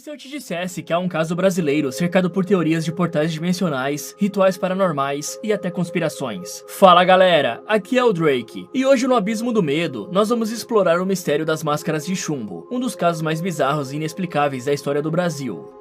se eu te dissesse que há um caso brasileiro cercado por teorias de portais dimensionais, rituais paranormais e até conspirações? Fala galera, aqui é o Drake, e hoje no Abismo do Medo, nós vamos explorar o mistério das máscaras de chumbo, um dos casos mais bizarros e inexplicáveis da história do Brasil.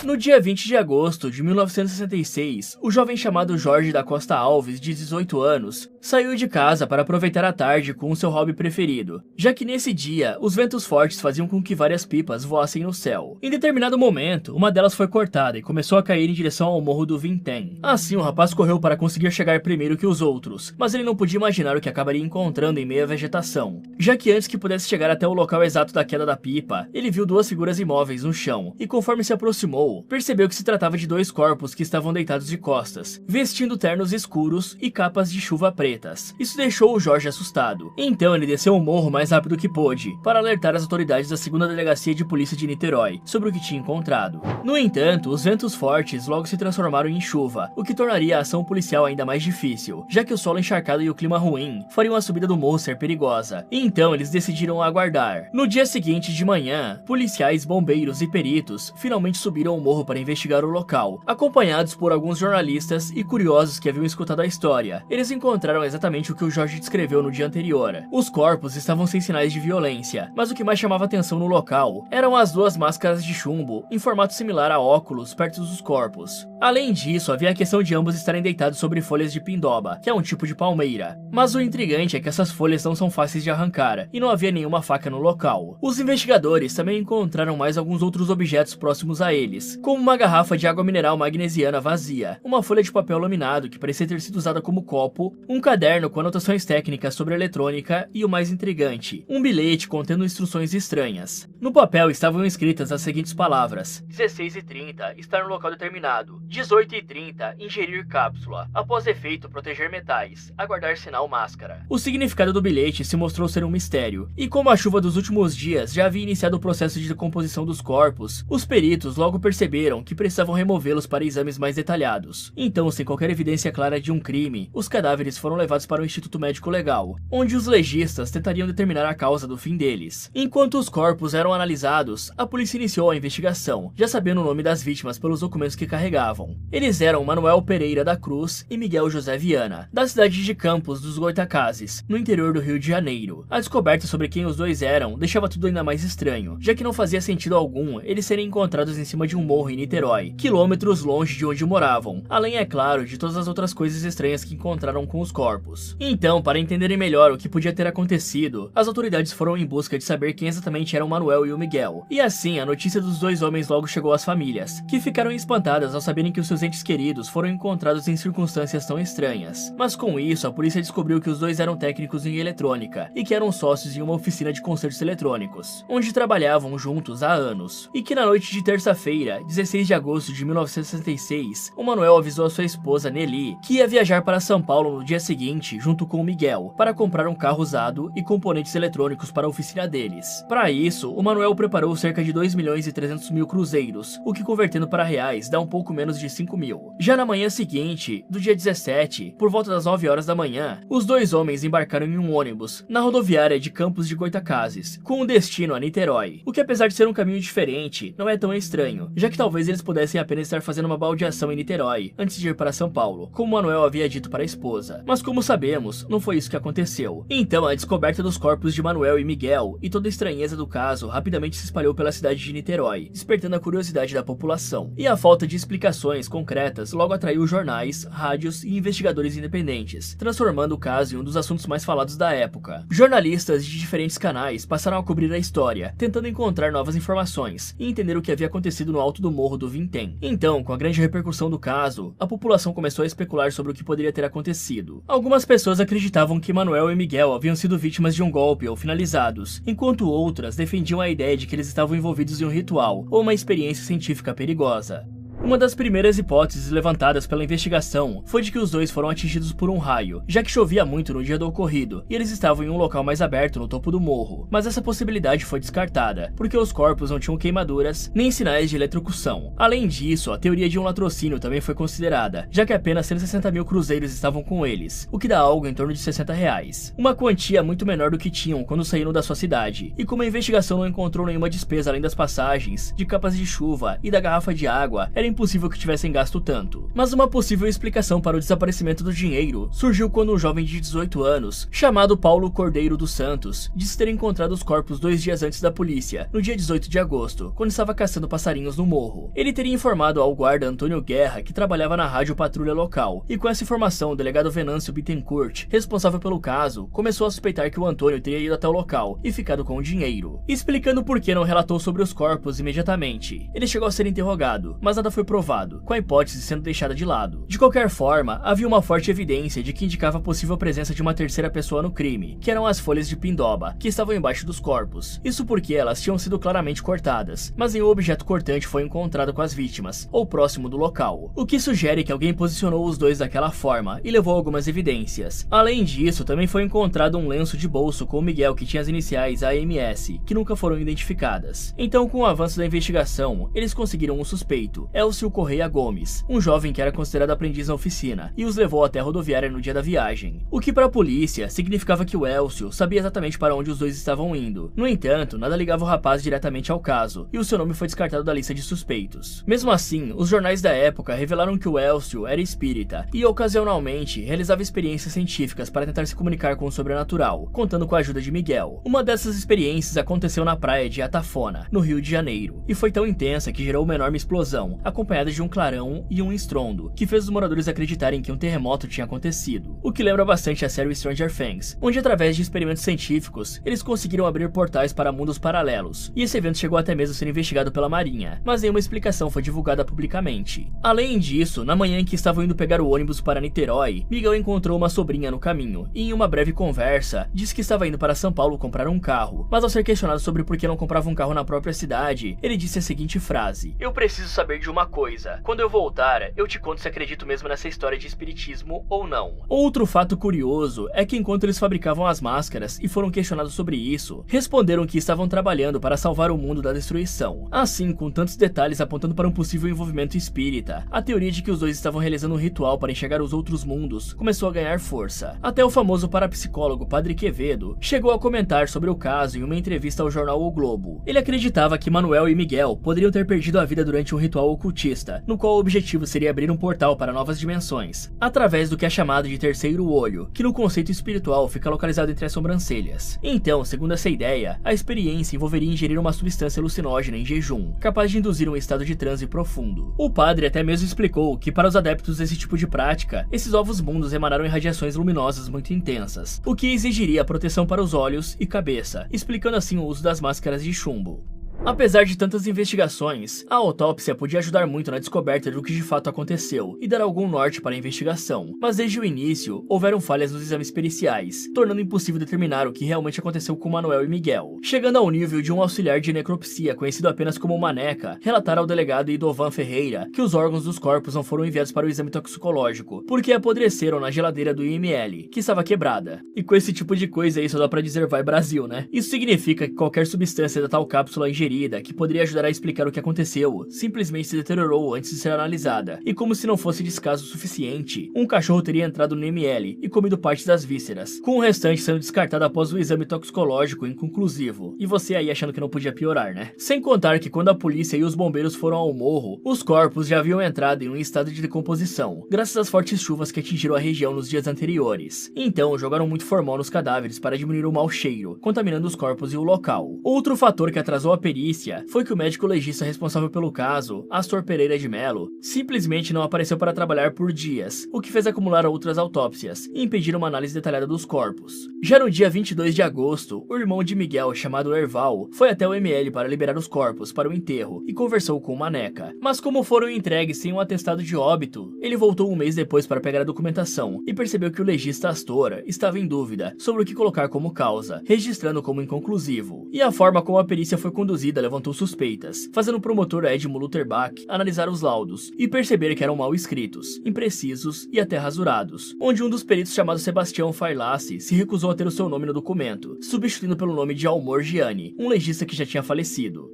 No dia 20 de agosto de 1966, o jovem chamado Jorge da Costa Alves, de 18 anos, saiu de casa para aproveitar a tarde com o seu hobby preferido, já que nesse dia, os ventos fortes faziam com que várias pipas voassem no céu. Em determinado momento, uma delas foi cortada e começou a cair em direção ao morro do Vintém. Assim, o rapaz correu para conseguir chegar primeiro que os outros, mas ele não podia imaginar o que acabaria encontrando em meio à vegetação, já que antes que pudesse chegar até o local exato da queda da pipa, ele viu duas figuras imóveis no chão, e conforme se aproximou, percebeu que se tratava de dois corpos que estavam deitados de costas, vestindo ternos escuros e capas de chuva pretas. Isso deixou o Jorge assustado. Então ele desceu o morro mais rápido que pôde, para alertar as autoridades da 2ª Delegacia de Polícia de Niterói sobre o que tinha encontrado. No entanto, os ventos fortes logo se transformaram em chuva, o que tornaria a ação policial ainda mais difícil, já que o solo encharcado e o clima ruim fariam a subida do morro ser perigosa. Então eles decidiram aguardar. No dia seguinte de manhã, policiais, bombeiros e peritos finalmente subiram morro para investigar o local, acompanhados por alguns jornalistas e curiosos que haviam escutado a história. Eles encontraram exatamente o que o Jorge descreveu no dia anterior. Os corpos estavam sem sinais de violência, mas o que mais chamava atenção no local eram as duas máscaras de chumbo em formato similar a óculos perto dos corpos. Além disso, havia a questão de ambos estarem deitados sobre folhas de pindoba, que é um tipo de palmeira. Mas o intrigante é que essas folhas não são fáceis de arrancar, e não havia nenhuma faca no local. Os investigadores também encontraram mais alguns outros objetos próximos a eles, como uma garrafa de água mineral magnesiana vazia, uma folha de papel laminado que parecia ter sido usada como copo, um caderno com anotações técnicas sobre eletrônica e o mais intrigante, um bilhete contendo instruções estranhas. No papel estavam escritas as seguintes palavras: 16h30, estar no local determinado. 18h30, ingerir cápsula. Após efeito, proteger metais. Aguardar sinal máscara. O significado do bilhete se mostrou ser um mistério, e como a chuva dos últimos dias já havia iniciado o processo de decomposição dos corpos, os peritos logo perceberam que precisavam removê-los para exames mais detalhados. Então, sem qualquer evidência clara de um crime, os cadáveres foram levados para o Instituto Médico Legal, onde os legistas tentariam determinar a causa do fim deles. Enquanto os corpos eram analisados, a polícia iniciou a investigação, já sabendo o nome das vítimas pelos documentos que carregavam. Eles eram Manuel Pereira da Cruz e Miguel José Viana, da cidade de Campos dos Goytacazes, no interior do Rio de Janeiro. A descoberta sobre quem os dois eram deixava tudo ainda mais estranho, já que não fazia sentido algum eles serem encontrados em cima de um morro em Niterói, quilômetros longe de onde moravam, além, é claro, de todas as outras coisas estranhas que encontraram com os corpos. Então, para entenderem melhor o que podia ter acontecido, as autoridades foram em busca de saber quem exatamente eram Manuel e o Miguel. E assim, a notícia dos dois homens logo chegou às famílias, que ficaram espantadas ao saberem que os seus entes queridos foram encontrados em circunstâncias tão estranhas. Mas com isso, a polícia descobriu que os dois eram técnicos em eletrônica, e que eram sócios em uma oficina de consertos eletrônicos, onde trabalhavam juntos há anos. E que na noite de terça-feira, 16 de agosto de 1966, o Manuel avisou a sua esposa, Nelly, que ia viajar para São Paulo no dia seguinte, junto com o Miguel, para comprar um carro usado e componentes eletrônicos para a oficina deles. Para isso, o Manuel preparou cerca de 2.300.000 cruzeiros, o que convertendo para reais dá um pouco menos de 5 mil. Já na manhã seguinte, do dia 17, por volta das 9 horas da manhã, os dois homens embarcaram em um ônibus, na rodoviária de Campos de Goytacazes, com o destino a Niterói. O que, apesar de ser um caminho diferente, não é tão estranho, já que talvez eles pudessem apenas estar fazendo uma baldeação em Niterói, antes de ir para São Paulo, como Manuel havia dito para a esposa. Mas como sabemos, não foi isso que aconteceu. Então, a descoberta dos corpos de Manuel e Miguel, e toda a estranheza do caso, rapidamente se espalhou pela cidade de Niterói, despertando a curiosidade da população. E a falta de explicações concretas logo atraiu jornais, rádios e investigadores independentes, transformando o caso em um dos assuntos mais falados da época. Jornalistas de diferentes canais passaram a cobrir a história, tentando encontrar novas informações e entender o que havia acontecido no alto do morro do Vintém. Então, com a grande repercussão do caso, a população começou a especular sobre o que poderia ter acontecido. Algumas pessoas acreditavam que Manuel e Miguel haviam sido vítimas de um golpe ou finalizados, enquanto outras defendiam a ideia de que eles estavam envolvidos em um ritual ou uma experiência científica perigosa. Uma das primeiras hipóteses levantadas pela investigação foi de que os dois foram atingidos por um raio, já que chovia muito no dia do ocorrido, e eles estavam em um local mais aberto no topo do morro, mas essa possibilidade foi descartada, porque os corpos não tinham queimaduras nem sinais de eletrocução. Além disso, a teoria de um latrocínio também foi considerada, já que apenas 160 mil cruzeiros estavam com eles, o que dá algo em torno de R$60, uma quantia muito menor do que tinham quando saíram da sua cidade, e como a investigação não encontrou nenhuma despesa além das passagens, de capas de chuva e da garrafa de água, era impossível que tivessem gasto tanto. Mas uma possível explicação para o desaparecimento do dinheiro surgiu quando um jovem de 18 anos, chamado Paulo Cordeiro dos Santos, disse ter encontrado os corpos 2 dias antes da polícia, no dia 18 de agosto, quando estava caçando passarinhos no morro. Ele teria informado ao guarda Antônio Guerra, que trabalhava na rádio patrulha local, e com essa informação o delegado Venâncio Bittencourt, responsável pelo caso, começou a suspeitar que o Antônio teria ido até o local e ficado com o dinheiro, explicando por que não relatou sobre os corpos imediatamente. Ele chegou a ser interrogado, mas nada foi provado, com a hipótese sendo deixada de lado. De qualquer forma, havia uma forte evidência de que indicava a possível presença de uma terceira pessoa no crime, que eram as folhas de pindoba, que estavam embaixo dos corpos. Isso porque elas tinham sido claramente cortadas, mas nenhum objeto cortante foi encontrado com as vítimas, ou próximo do local, o que sugere que alguém posicionou os dois daquela forma e levou algumas evidências. Além disso, também foi encontrado um lenço de bolso com o Miguel que tinha as iniciais AMS, que nunca foram identificadas. Então, com o avanço da investigação, eles conseguiram um suspeito, Elcio Correia Gomes, um jovem que era considerado aprendiz na oficina, e os levou até a rodoviária no dia da viagem. O que para a polícia significava que o Elcio sabia exatamente para onde os dois estavam indo. No entanto, nada ligava o rapaz diretamente ao caso, e o seu nome foi descartado da lista de suspeitos. Mesmo assim, os jornais da época revelaram que o Elcio era espírita, e ocasionalmente realizava experiências científicas para tentar se comunicar com o sobrenatural, contando com a ajuda de Miguel. Uma dessas experiências aconteceu na praia de Atafona, no Rio de Janeiro, e foi tão intensa que gerou uma enorme explosão, acompanhada de um clarão e um estrondo, que fez os moradores acreditarem que um terremoto tinha acontecido, o que lembra bastante a série Stranger Things, onde através de experimentos científicos, eles conseguiram abrir portais para mundos paralelos, e esse evento chegou até mesmo a ser investigado pela Marinha, mas nenhuma explicação foi divulgada publicamente. Além disso, na manhã em que estavam indo pegar o ônibus para Niterói, Miguel encontrou uma sobrinha no caminho, e em uma breve conversa, disse que estava indo para São Paulo comprar um carro, mas ao ser questionado sobre por que não comprava um carro na própria cidade, ele disse a seguinte frase: "Eu preciso saber de uma coisa. Quando eu voltar, eu te conto se acredito mesmo nessa história de espiritismo ou não." Outro fato curioso é que enquanto eles fabricavam as máscaras e foram questionados sobre isso, responderam que estavam trabalhando para salvar o mundo da destruição. Assim, com tantos detalhes apontando para um possível envolvimento espírita, a teoria de que os dois estavam realizando um ritual para enxergar os outros mundos começou a ganhar força. Até o famoso parapsicólogo Padre Quevedo chegou a comentar sobre o caso em uma entrevista ao jornal O Globo. Ele acreditava que Manuel e Miguel poderiam ter perdido a vida durante um ritual ocultista, no qual o objetivo seria abrir um portal para novas dimensões, através do que é chamado de terceiro olho, que no conceito espiritual fica localizado entre as sobrancelhas. Então, segundo essa ideia, a experiência envolveria ingerir uma substância alucinógena em jejum, capaz de induzir um estado de transe profundo. O padre até mesmo explicou que para os adeptos desse tipo de prática, esses novos mundos emanaram irradiações luminosas muito intensas, o que exigiria proteção para os olhos e cabeça, explicando assim o uso das máscaras de chumbo. Apesar de tantas investigações, a autópsia podia ajudar muito na descoberta do que de fato aconteceu e dar algum norte para a investigação, mas desde o início, houveram falhas nos exames periciais, tornando impossível determinar o que realmente aconteceu com Manuel e Miguel, chegando ao nível de um auxiliar de necropsia conhecido apenas como Maneca relatar ao delegado Idovan Ferreira que os órgãos dos corpos não foram enviados para o exame toxicológico, porque apodreceram na geladeira do IML, que estava quebrada. E com esse tipo de coisa aí só dá pra dizer vai Brasil, né? Isso significa que qualquer substância da tal cápsula ingerida que poderia ajudar a explicar o que aconteceu, simplesmente se deteriorou antes de ser analisada, e como se não fosse descaso suficiente, um cachorro teria entrado no ML e comido parte das vísceras, com o restante sendo descartado após o exame toxicológico inconclusivo, e você aí achando que não podia piorar, né? Sem contar que quando a polícia e os bombeiros foram ao morro, os corpos já haviam entrado em um estado de decomposição, graças às fortes chuvas que atingiram a região nos dias anteriores. Então, jogaram muito formol nos cadáveres para diminuir o mau cheiro, contaminando os corpos e o local. Outro fator que atrasou a perícia foi que o médico legista responsável pelo caso, Astor Pereira de Mello, simplesmente não apareceu para trabalhar por dias, o que fez acumular outras autópsias e impedir uma análise detalhada dos corpos. Já no dia 22 de agosto, o irmão de Miguel, chamado Erval, foi até o ML para liberar os corpos para o enterro e conversou com o Maneca. Mas como foram entregues sem um atestado de óbito, ele voltou um mês depois para pegar a documentação e percebeu que o legista Astor estava em dúvida sobre o que colocar como causa, registrando como inconclusivo. E a forma como a perícia foi conduzida ocorrida levantou suspeitas, fazendo o promotor Edmund Lutherbach analisar os laudos e perceber que eram mal escritos, imprecisos e até rasurados, onde um dos peritos chamado Sebastião Fairlassi se recusou a ter o seu nome no documento, substituindo pelo nome de Almor Gianni, um legista que já tinha falecido.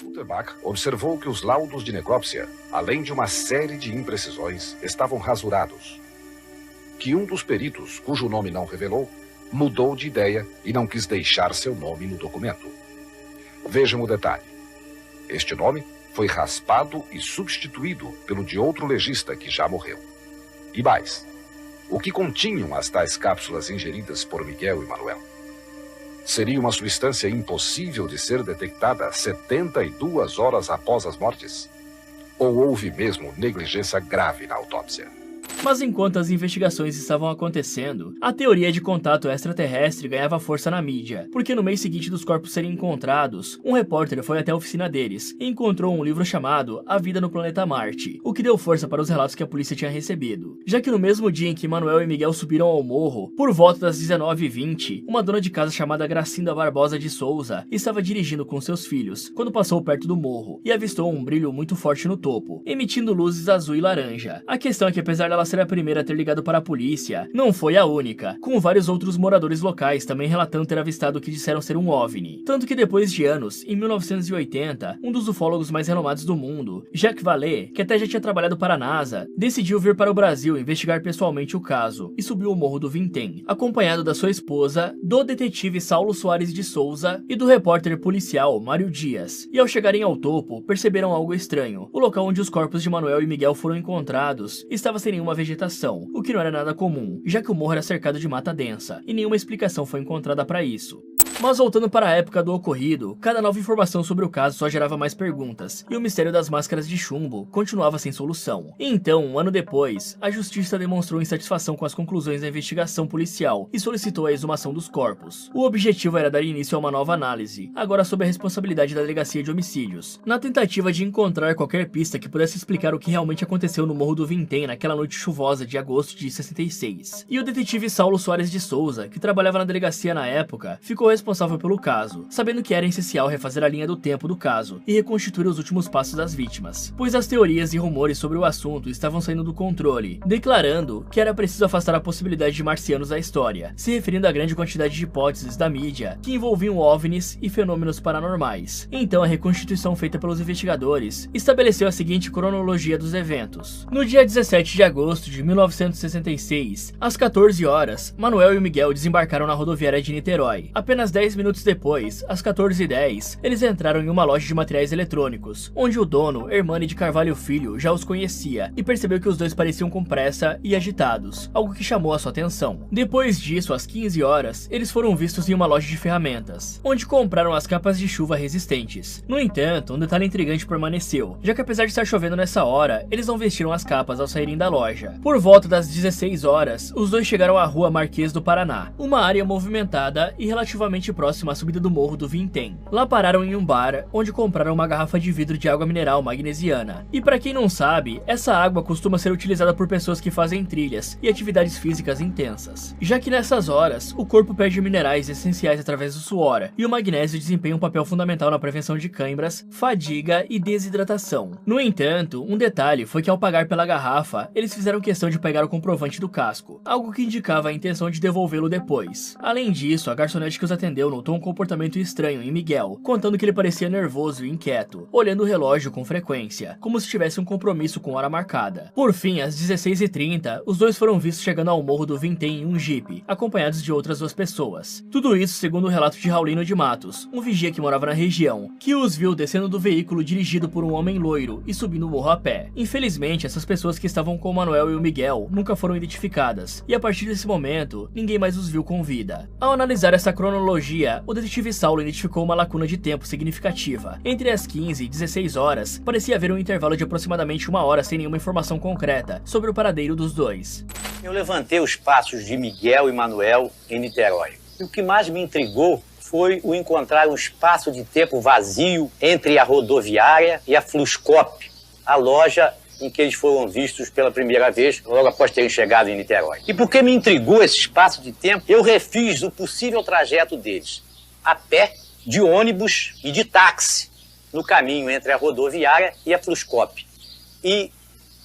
Lutherbach observou que os laudos de necrópsia, além de uma série de imprecisões, estavam rasurados. Que um dos peritos, cujo nome não revelou, mudou de ideia e não quis deixar seu nome no documento. Vejam o detalhe. Este nome foi raspado e substituído pelo de outro legista que já morreu. E mais, o que continham as tais cápsulas ingeridas por Miguel e Manuel? Seria uma substância impossível de ser detectada 72 horas após as mortes? Ou houve mesmo negligência grave na autópsia? Mas enquanto as investigações estavam acontecendo, a teoria de contato extraterrestre ganhava força na mídia, porque no mês seguinte dos corpos serem encontrados, um repórter foi até a oficina deles e encontrou um livro chamado A Vida no Planeta Marte, o que deu força para os relatos que a polícia tinha recebido. Já que no mesmo dia em que Manuel e Miguel subiram ao morro, por volta das 19h20, uma dona de casa chamada Gracinda Barbosa de Souza estava dirigindo com seus filhos, quando passou perto do morro, e avistou um brilho muito forte no topo, emitindo luzes azul e laranja. A questão é que apesar dela ser a primeira a ter ligado para a polícia, não foi a única, com vários outros moradores locais também relatando ter avistado o que disseram ser um OVNI. Tanto que depois de anos, em 1980, um dos ufólogos mais renomados do mundo, Jacques Vallée, que até já tinha trabalhado para a NASA, decidiu vir para o Brasil investigar pessoalmente o caso e subiu o Morro do Vintém, acompanhado da sua esposa, do detetive Saulo Soares de Souza e do repórter policial Mário Dias. E ao chegarem ao topo, perceberam algo estranho. O local onde os corpos de Manuel e Miguel foram encontrados estava sem nenhuma vegetação, o que não era nada comum, já que o morro era cercado de mata densa, e nenhuma explicação foi encontrada para isso. Mas voltando para a época do ocorrido, cada nova informação sobre o caso só gerava mais perguntas, e o mistério das máscaras de chumbo continuava sem solução. Então, um ano depois, a justiça demonstrou insatisfação com as conclusões da investigação policial e solicitou a exumação dos corpos. O objetivo era dar início a uma nova análise, agora sob a responsabilidade da Delegacia de Homicídios, na tentativa de encontrar qualquer pista que pudesse explicar o que realmente aconteceu no Morro do Vintém naquela noite chuvosa de agosto de 66. E o detetive Saulo Soares de Souza, que trabalhava na delegacia na época, ficou responsável pelo caso, sabendo que era essencial refazer a linha do tempo do caso e reconstituir os últimos passos das vítimas, pois as teorias e rumores sobre o assunto estavam saindo do controle, declarando que era preciso afastar a possibilidade de marcianos da história, se referindo à grande quantidade de hipóteses da mídia que envolviam OVNIs e fenômenos paranormais. Então a reconstituição feita pelos investigadores estabeleceu a seguinte cronologia dos eventos. No dia 17 de agosto de 1966, às 14 horas, Manuel e Miguel desembarcaram na rodoviária de Niterói. Apenas 10 minutos depois, às 14h10, eles entraram em uma loja de materiais eletrônicos, onde o dono, Hermani de Carvalho Filho, já os conhecia e percebeu que os dois pareciam com pressa e agitados, algo que chamou a sua atenção. Depois disso, às 15 horas, eles foram vistos em uma loja de ferramentas, onde compraram as capas de chuva resistentes. No entanto, um detalhe intrigante permaneceu, já que apesar de estar chovendo nessa hora, eles não vestiram as capas ao saírem da loja. Por volta das 16 horas, os dois chegaram à rua Marquês do Paraná, uma área movimentada e relativamente próxima à subida do Morro do Vintém. Lá pararam em um bar, onde compraram uma garrafa de vidro de água mineral magnesiana. E para quem não sabe, essa água costuma ser utilizada por pessoas que fazem trilhas e atividades físicas intensas, já que nessas horas, o corpo perde minerais essenciais através do suor, e o magnésio desempenha um papel fundamental na prevenção de câimbras, fadiga e desidratação. No entanto, um detalhe foi que ao pagar pela garrafa, eles fizeram questão de pegar o comprovante do casco, algo que indicava a intenção de devolvê-lo depois. Além disso, a garçonete que os atendeu notou um comportamento estranho em Miguel, contando que ele parecia nervoso e inquieto, olhando o relógio com frequência, como se tivesse um compromisso com hora marcada. Por fim, às 16h30, os dois foram vistos chegando ao Morro do Vintém em um jipe, acompanhados de outras duas pessoas. Tudo isso segundo o relato de Raulino de Matos, um vigia que morava na região, que os viu descendo do veículo dirigido por um homem loiro e subindo o morro a pé. Infelizmente, essas pessoas que estavam com o Manuel e o Miguel nunca foram identificadas, e a partir desse momento, ninguém mais os viu com vida. Ao analisar essa cronologia, o detetive Saulo identificou uma lacuna de tempo significativa. Entre as 15 e 16 horas, parecia haver um intervalo de aproximadamente 1 hora sem nenhuma informação concreta sobre o paradeiro dos dois. Eu levantei os passos de Miguel e Manuel em Niterói. E o que mais me intrigou foi o encontrar um espaço de tempo vazio entre a rodoviária e a Fluscop, a loja em que eles foram vistos pela primeira vez, logo após terem chegado em Niterói. E porque me intrigou esse espaço de tempo, eu refiz o possível trajeto deles, a pé, de ônibus e de táxi, no caminho entre a rodoviária e a Fluscop. E,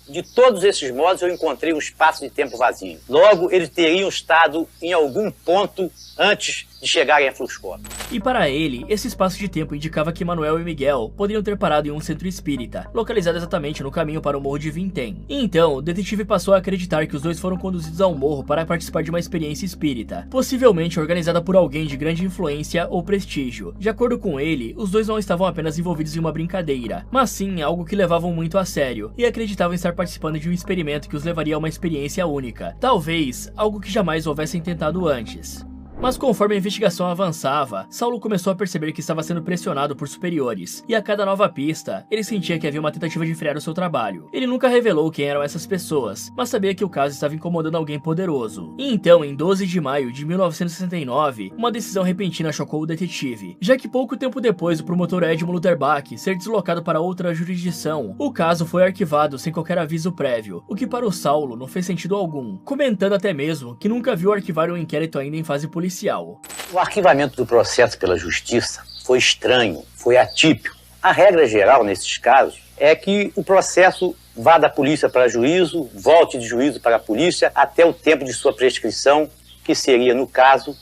de todos esses modos, eu encontrei um espaço de tempo vazio. Logo, eles teriam estado em algum ponto antes de chegarem a Fluscop. E para ele, esse espaço de tempo indicava que Manuel e Miguel poderiam ter parado em um centro espírita, localizado exatamente no caminho para o Morro de Vintém. E então, o detetive passou a acreditar que os dois foram conduzidos ao morro para participar de uma experiência espírita, possivelmente organizada por alguém de grande influência ou prestígio. De acordo com ele, os dois não estavam apenas envolvidos em uma brincadeira, mas sim algo que levavam muito a sério, e acreditavam estar participando de um experimento que os levaria a uma experiência única, talvez algo que jamais houvessem tentado antes. Mas conforme a investigação avançava, Saulo começou a perceber que estava sendo pressionado por superiores, e a cada nova pista, ele sentia que havia uma tentativa de frear o seu trabalho. Ele nunca revelou quem eram essas pessoas, mas sabia que o caso estava incomodando alguém poderoso. E então, em 12 de maio de 1969, uma decisão repentina chocou o detetive, já que pouco tempo depois do promotor Edmund Lutherbach ser deslocado para outra jurisdição, o caso foi arquivado sem qualquer aviso prévio, o que para o Saulo não fez sentido algum, comentando até mesmo que nunca viu arquivar um inquérito ainda em fase policial. O arquivamento do processo pela justiça foi estranho, foi atípico. A regra geral nesses casos é que o processo vá da polícia para juízo, volte de juízo para a polícia até o tempo de sua prescrição, que seria, no caso,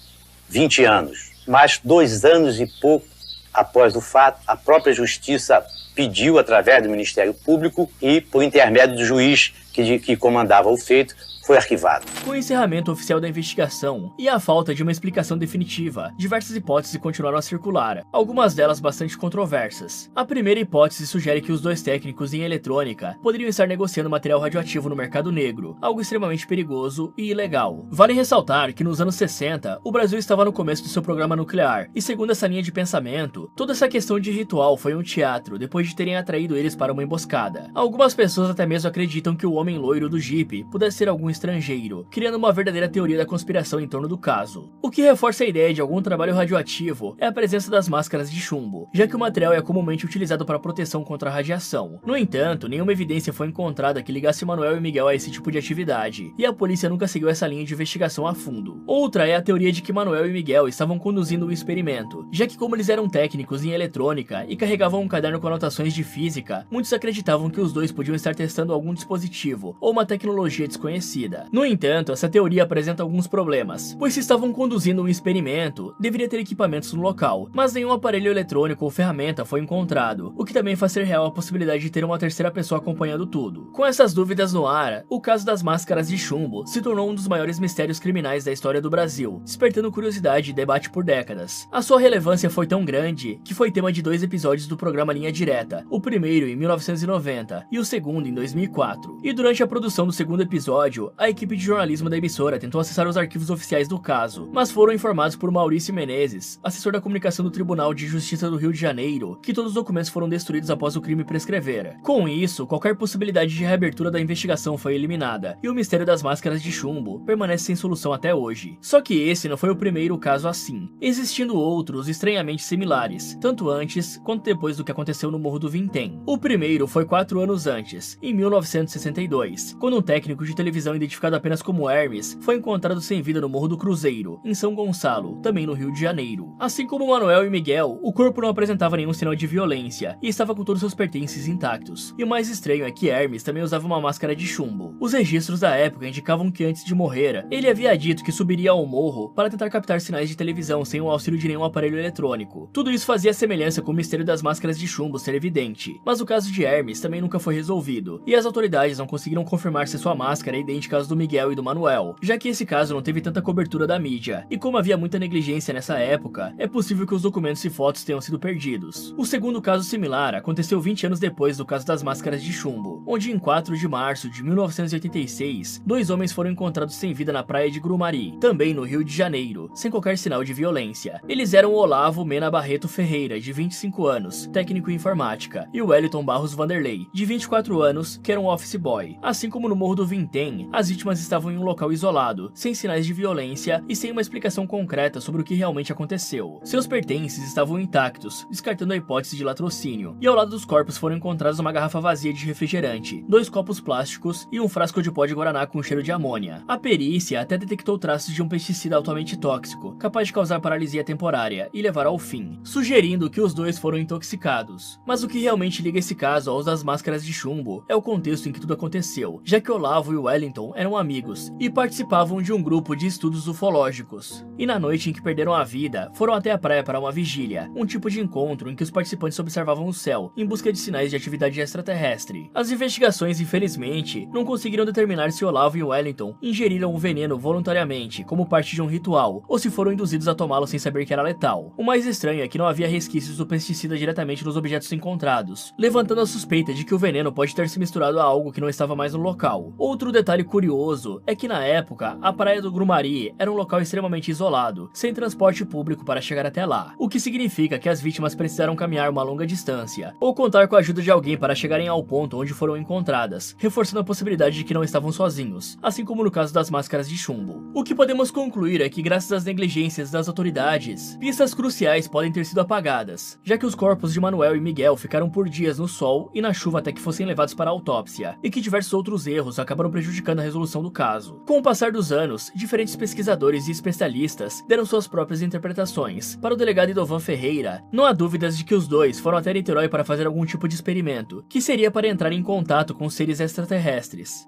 20 anos. Mas 2 anos e pouco após o fato, a própria justiça pediu, através do Ministério Público e por intermédio do juiz que comandava o feito, foi arquivado. Com o encerramento oficial da investigação e a falta de uma explicação definitiva, diversas hipóteses continuaram a circular, algumas delas bastante controversas. A primeira hipótese sugere que os dois técnicos em eletrônica poderiam estar negociando material radioativo no mercado negro, algo extremamente perigoso e ilegal. Vale ressaltar que nos anos 60, o Brasil estava no começo do seu programa nuclear, e segundo essa linha de pensamento, toda essa questão de ritual foi um teatro, depois de terem atraído eles para uma emboscada. Algumas pessoas até mesmo acreditam que o homem loiro do Jeep pudesse ser algum estrangeiro, criando uma verdadeira teoria da conspiração em torno do caso. O que reforça a ideia de algum trabalho radioativo é a presença das máscaras de chumbo, já que o material é comumente utilizado para proteção contra a radiação. No entanto, nenhuma evidência foi encontrada que ligasse Manuel e Miguel a esse tipo de atividade, e a polícia nunca seguiu essa linha de investigação a fundo. Outra é a teoria de que Manuel e Miguel estavam conduzindo o experimento, já que como eles eram técnicos em eletrônica e carregavam um caderno com anotações de física, muitos acreditavam que os dois podiam estar testando algum dispositivo ou uma tecnologia desconhecida. No entanto, essa teoria apresenta alguns problemas, pois se estavam conduzindo um experimento, deveria ter equipamentos no local, mas nenhum aparelho eletrônico ou ferramenta foi encontrado, o que também faz ser real a possibilidade de ter uma terceira pessoa acompanhando tudo. Com essas dúvidas no ar, o caso das máscaras de chumbo se tornou um dos maiores mistérios criminais da história do Brasil, despertando curiosidade e debate por décadas. A sua relevância foi tão grande que foi tema de 2 episódios do programa Linha Direta, o primeiro em 1990 e o segundo em 2004. E durante a produção do segundo episódio, a equipe de jornalismo da emissora tentou acessar os arquivos oficiais do caso, mas foram informados por Maurício Menezes, assessor da comunicação do Tribunal de Justiça do Rio de Janeiro, que todos os documentos foram destruídos após o crime prescrever. Com isso, qualquer possibilidade de reabertura da investigação foi eliminada, e o mistério das máscaras de chumbo permanece sem solução até hoje. Só que esse não foi o primeiro caso assim, existindo outros estranhamente similares, tanto antes quanto depois do que aconteceu no Morro do Vintém. O primeiro foi 4 anos antes, em 1962, quando um técnico de televisão identificado apenas como Hermes, foi encontrado sem vida no Morro do Cruzeiro, em São Gonçalo, também no Rio de Janeiro. Assim como Manuel e Miguel, o corpo não apresentava nenhum sinal de violência e estava com todos seus pertences intactos. E o mais estranho é que Hermes também usava uma máscara de chumbo. Os registros da época indicavam que antes de morrer, ele havia dito que subiria ao morro para tentar captar sinais de televisão sem o auxílio de nenhum aparelho eletrônico. Tudo isso fazia semelhança com o mistério das máscaras de chumbo ser evidente, mas o caso de Hermes também nunca foi resolvido, e as autoridades não conseguiram confirmar se sua máscara é idêntica às do Miguel e do Manuel, já que esse caso não teve tanta cobertura da mídia, e como havia muita negligência nessa época, é possível que os documentos e fotos tenham sido perdidos. O segundo caso similar aconteceu 20 anos depois do caso das máscaras de chumbo, onde em 4 de março de 1986, 2 homens foram encontrados sem vida na praia de Grumari, também no Rio de Janeiro, sem qualquer sinal de violência. Eles eram Olavo Mena Barreto Ferreira, de 25 anos, técnico em informática, e o Wellington Barros Vanderlei, de 24 anos, que era um office boy. Assim como no Morro do Vintém, as vítimas estavam em um local isolado, sem sinais de violência e sem uma explicação concreta sobre o que realmente aconteceu. Seus pertences estavam intactos, descartando a hipótese de latrocínio, e ao lado dos corpos foram encontrados uma garrafa vazia de refrigerante, 2 copos plásticos e um frasco de pó de guaraná com cheiro de amônia. A perícia até detectou traços de um pesticida altamente tóxico, capaz de causar paralisia temporária e levar ao fim, sugerindo que os dois foram intoxicados. Mas o que realmente liga esse caso aos das máscaras de chumbo é o contexto em que tudo aconteceu, já que Olavo e Wellington eram amigos e participavam de um grupo de estudos ufológicos. E na noite em que perderam a vida, foram até a praia para uma vigília, um tipo de encontro em que os participantes observavam o céu em busca de sinais de atividade extraterrestre. As investigações, infelizmente, não conseguiram determinar se Olavo e Wellington ingeriram o veneno voluntariamente, como parte de um ritual, ou se foram induzidos a tomá-lo sem saber que era letal. O mais estranho é que não havia resquícios do pesticida diretamente nos objetos encontrados, levantando a suspeita de que o veneno pode ter se misturado a algo que não estava mais no local. Outro detalhe curioso é que na época, a praia do Grumari era um local extremamente isolado, sem transporte público para chegar até lá, o que significa que as vítimas precisaram caminhar uma longa distância, ou contar com a ajuda de alguém para chegarem ao ponto onde foram encontradas, reforçando a possibilidade de que não estavam sozinhos, assim como no caso das máscaras de chumbo. O que podemos concluir é que, graças às negligências das autoridades, pistas cruciais podem ter sido apagadas, já que os corpos de Manuel e Miguel ficaram por dias no sol e na chuva até que fossem levados para a autópsia, e que diversos outros erros acabaram prejudicando a resolução do caso. Com o passar dos anos, diferentes pesquisadores e especialistas deram suas próprias interpretações. Para o delegado Idovan Ferreira, não há dúvidas de que os dois foram até Niterói para fazer algum tipo de experimento, que seria para entrar em contato com seres extraterrestres.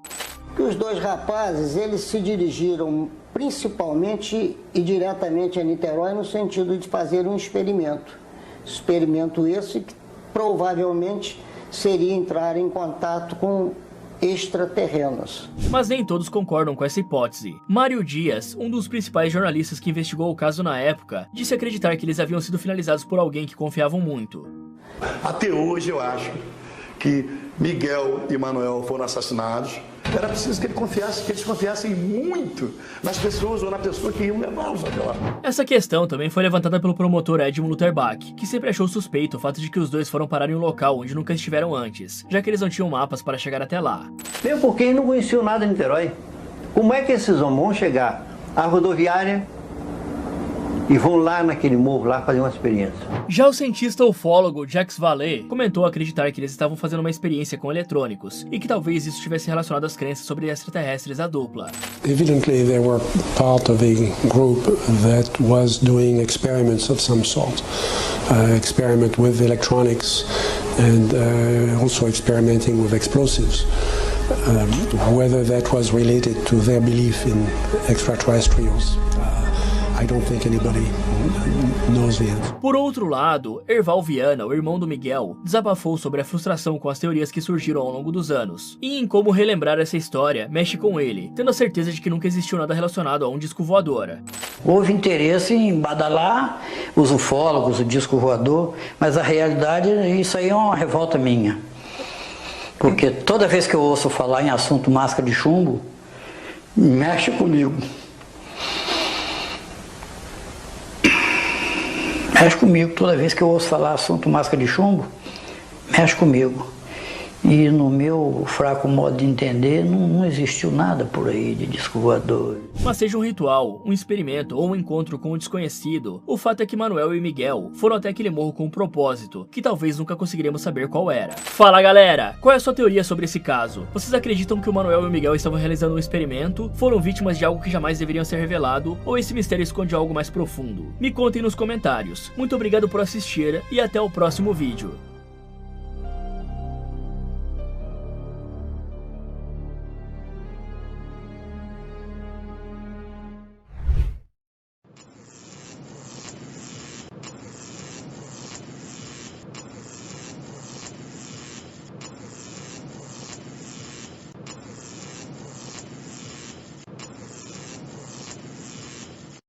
Os dois rapazes, eles se dirigiram principalmente e diretamente a Niterói no sentido de fazer um experimento. Experimento esse que provavelmente seria entrar em contato com extraterrenos. Mas nem todos concordam com essa hipótese. Mário Dias, um dos principais jornalistas que investigou o caso na época, disse acreditar que eles haviam sido finalizados por alguém que confiavam muito. Até hoje eu acho que Miguel e Manuel foram assassinados. Era preciso que eles confiassem muito nas pessoas ou na pessoa que iam levá-los até lá. Essa questão também foi levantada pelo promotor Edmund Lutherbach, que sempre achou suspeito o fato de que os dois foram parar em um local onde nunca estiveram antes, já que eles não tinham mapas para chegar até lá. Mesmo porque eles não conheciam nada de Niterói. Como é que esses homens vão chegar à rodoviária e vão lá naquele morro lá fazer uma experiência? Já o cientista ufólogo Jacques Vallée comentou acreditar que eles estavam fazendo uma experiência com eletrônicos e que talvez isso estivesse relacionado às crenças sobre extraterrestres da dupla. Evidently they were part of a group that was doing experiments of some sort. Experiment with electronics and also experimenting with explosives. Whether that was related to their belief in extraterrestrials. I don't think anybody knows the answer. Por outro lado, Erval Viana, o irmão do Miguel, desabafou sobre a frustração com as teorias que surgiram ao longo dos anos, e em como relembrar essa história mexe com ele, tendo a certeza de que nunca existiu nada relacionado a um disco voador. Houve interesse em badalar os ufólogos, o disco voador, mas a realidade, isso aí é uma revolta minha. Porque toda vez que eu ouço falar em assunto máscara de chumbo, mexe comigo. Mexe comigo, toda vez que eu ouço falar assunto máscara de chumbo, mexe comigo. E no meu fraco modo de entender, não existiu nada por aí de disco voador. Mas seja um ritual, um experimento ou um encontro com o desconhecido, o fato é que Manuel e Miguel foram até aquele morro com um propósito, que talvez nunca conseguiremos saber qual era. Fala galera, qual é a sua teoria sobre esse caso? Vocês acreditam que o Manuel e o Miguel estavam realizando um experimento, foram vítimas de algo que jamais deveriam ser revelado, ou esse mistério esconde algo mais profundo? Me contem nos comentários. Muito obrigado por assistir e até o próximo vídeo.